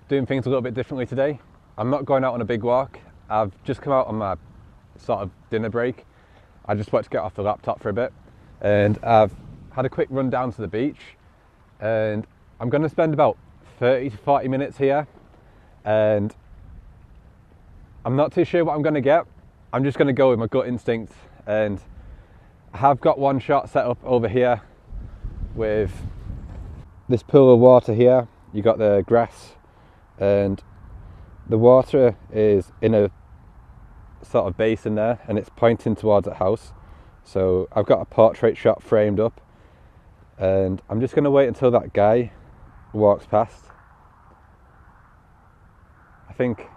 doing things a little bit differently today. I'm not going out on a big walk. I've just come out on my sort of dinner break. I just wanted to get off the laptop for a bit, and I've had a quick run down to the beach, and I'm going to spend about 30 to 40 minutes here, and I'm not too sure what I'm going to get. I'm just going to go with my gut instinct, and I have got one shot set up over here with this pool of water here. You got the grass, and the water is in a sort of basin there, and it's pointing towards the house. So I've got a portrait shot framed up, and I'm just going to wait until that guy walks past. I think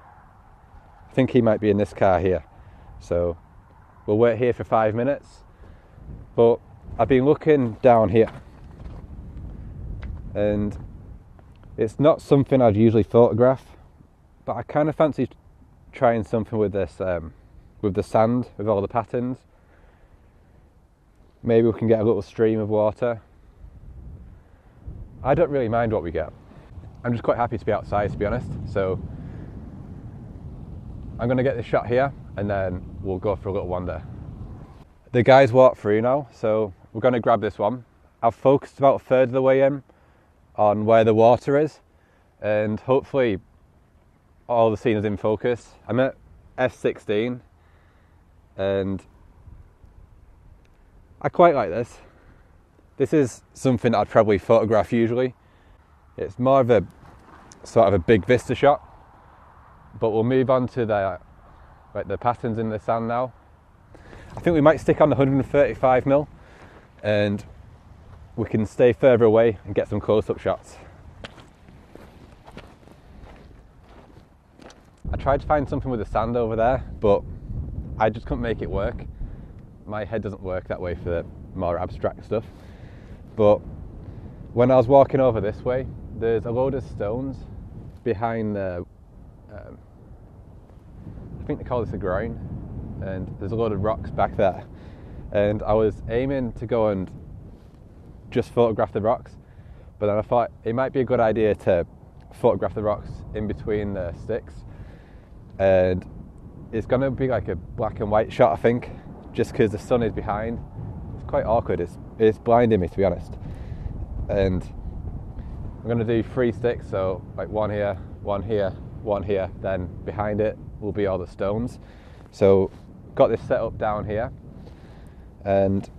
he might be in this car here, so we'll wait here for 5 minutes. But I've been looking down here, and it's not something I'd usually photograph, but I kind of fancy trying something with this, with the sand, with all the patterns. Maybe we can get a little stream of water. I don't really mind what we get. I'm just quite happy to be outside, to be honest. So I'm going to get this shot here, and then we'll go for a little wander. The guys walk through now, so we're going to grab this one. I've focused about a third of the way in on where the water is, and hopefully all the scene is in focus. I'm at f16, and I quite like this. This is something I'd probably photograph usually. It's more of a sort of a big vista shot, but we'll move on to the patterns in the sand now. I think we might stick on the 135mm, and we can stay further away and get some close-up shots. I tried to find something with the sand over there, but I just couldn't make it work. My head doesn't work that way for the more abstract stuff. But when I was walking over this way, there's a load of stones behind the, I think they call this a groin, and there's a load of rocks back there. And I was aiming to go and just photograph the rocks, but then I thought it might be a good idea to photograph the rocks in between the sticks. And it's going to be like a black and white shot, I think, just because the sun is behind. It's quite awkward. It's blinding me, to be honest. And I'm going to do 3 sticks, so like one here, one here, one here. Then behind it will be all the stones. So got this set up down here, and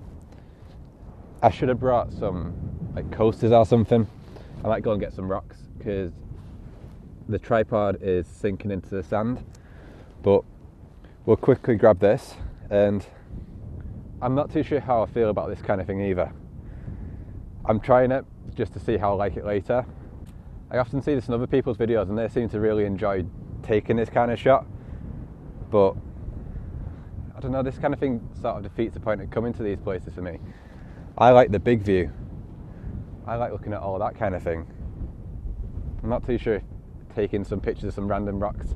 I should have brought some like coasters or something. I might go and get some rocks because the tripod is sinking into the sand. But we'll quickly grab this, and I'm not too sure how I feel about this kind of thing either. I'm trying it just to see how I like it later. I often see this in other people's videos, and they seem to really enjoy taking this kind of shot, but I don't know, this kind of thing sort of defeats the point of coming to these places for me. I like the big view. I like looking at all that kind of thing. I'm not too sure if taking some pictures of some random rocks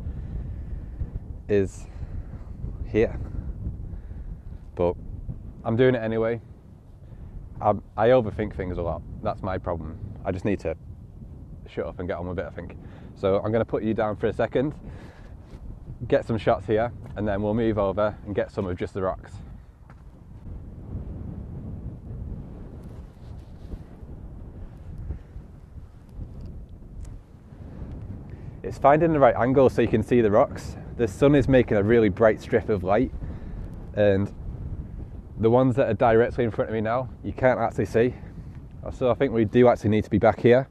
is here, but I'm doing it anyway. I overthink things a lot. That's my problem. I just need to shut up and get on with it, I think. So I'm going to put you down for a second, get some shots here, and then we'll move over and get some of just the rocks. It's finding the right angle so you can see the rocks. The sun is making a really bright strip of light, and the ones that are directly in front of me now, you can't actually see. So I think we do actually need to be back here,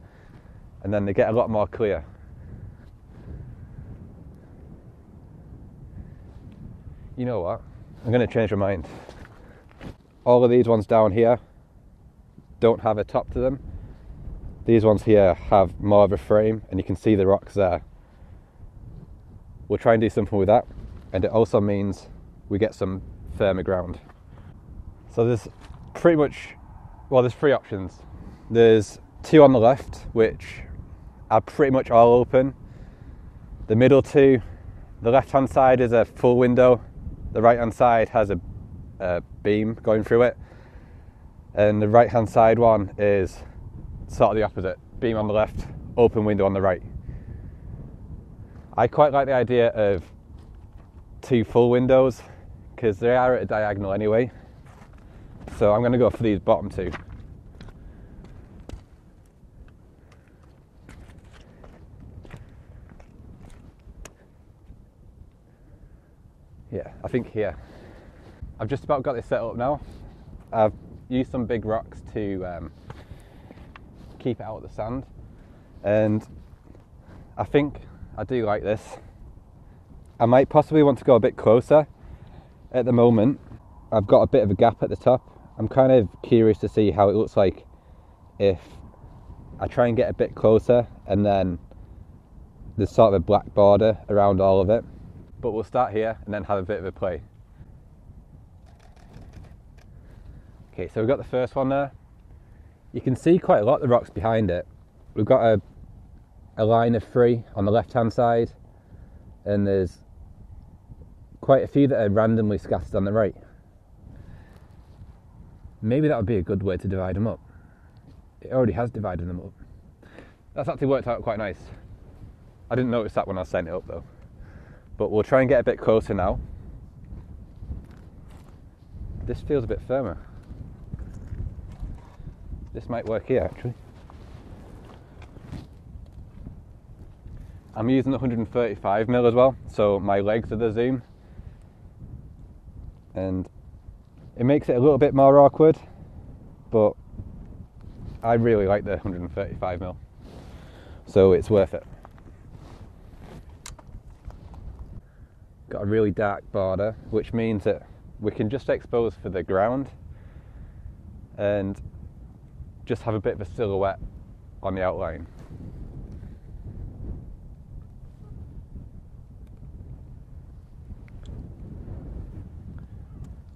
and then they get a lot more clear. You know what? I'm going to change my mind. All of these ones down here don't have a top to them. These ones here have more of a frame, and you can see the rocks there. We'll try and do something with that, and it also means we get some firmer ground. So there's pretty much, well, there's 3 options. There's 2 on the left, which are pretty much all open. The middle 2, the left-hand side is a full window. The right-hand side has a beam going through it. And the right-hand side one is sort of the opposite. Beam on the left, open window on the right. I quite like the idea of 2 full windows because they are at a diagonal anyway. So I'm going to go for these bottom 2. Yeah, I think here. I've just about got this set up now. I've used some big rocks to keep it out of the sand, and I think I do like this. I might possibly want to go a bit closer. At the moment, I've got a bit of a gap at the top. I'm kind of curious to see how it looks like if I try and get a bit closer and then there's sort of a black border around all of it. But we'll start here and then have a bit of a play. Okay, so we've got the first one there. You can see quite a lot of the rocks behind it. We've got a line of 3 on the left hand side, and there's quite a few that are randomly scattered on the right. Maybe that would be a good way to divide them up. It already has divided them up. That's actually worked out quite nice. I didn't notice that when I was setting it up though. But we'll try and get a bit closer now. This feels a bit firmer. This might work here actually. I'm using 135mm as well, so my legs are the zoom. And it makes it a little bit more awkward, but I really like the 135mm, so it's worth it. Got a really dark border, which means that we can just expose for the ground and just have a bit of a silhouette on the outline.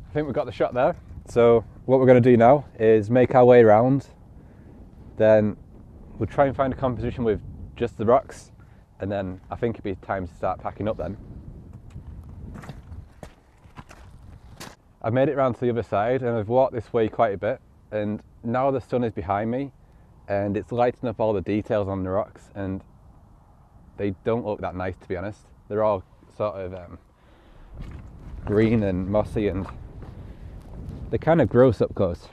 I think we've got the shot there. So what we're going to do now is make our way around, then we'll try and find a composition with just the rocks, and then I think it'd be time to start packing up then. I've made it around to the other side and I've walked this way quite a bit, and now the sun is behind me and it's lighting up all the details on the rocks, and they don't look that nice, to be honest. They're all sort of green and mossy, and they're kind of gross up close.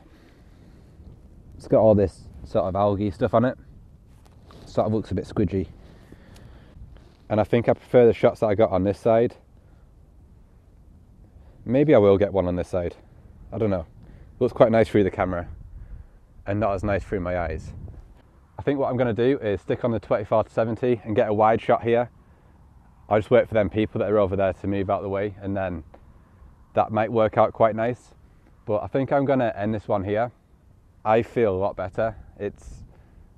It's got all this sort of algae stuff on it. Sort of looks a bit squidgy. And I think I prefer the shots that I got on this side. Maybe I will get one on this side. I don't know. Looks quite nice through the camera and not as nice through my eyes. I think what I'm going to do is stick on the 24-70 and get a wide shot here. I'll just wait for them people that are over there to move out of the way, and then that might work out quite nice. But I think I'm going to end this one here. I feel a lot better.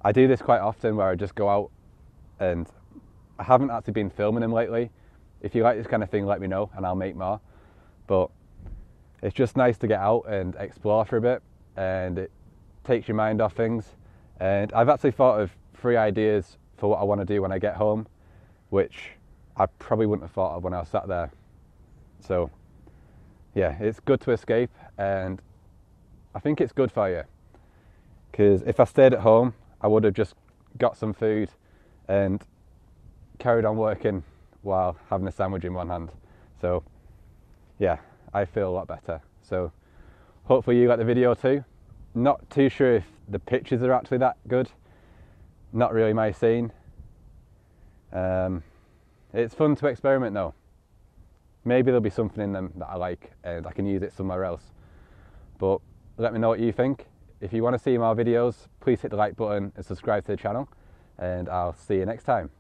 I do this quite often where I just go out, and I haven't actually been filming them lately. If you like this kind of thing, let me know and I'll make more. But it's just nice to get out and explore for a bit, and it takes your mind off things. And I've actually thought of 3 ideas for what I want to do when I get home, which I probably wouldn't have thought of when I was sat there. So yeah, it's good to escape, and I think it's good for you, because if I stayed at home I would have just got some food and carried on working while having a sandwich in one hand. So yeah, I feel a lot better. So hopefully you like the video too. Not too sure if the pictures are actually that good. Not really my scene. It's fun to experiment though. Maybe there'll be something in them that I like and I can use it somewhere else. But let me know what you think. If you want to see more videos, please hit the like button and subscribe to the channel, and I'll see you next time.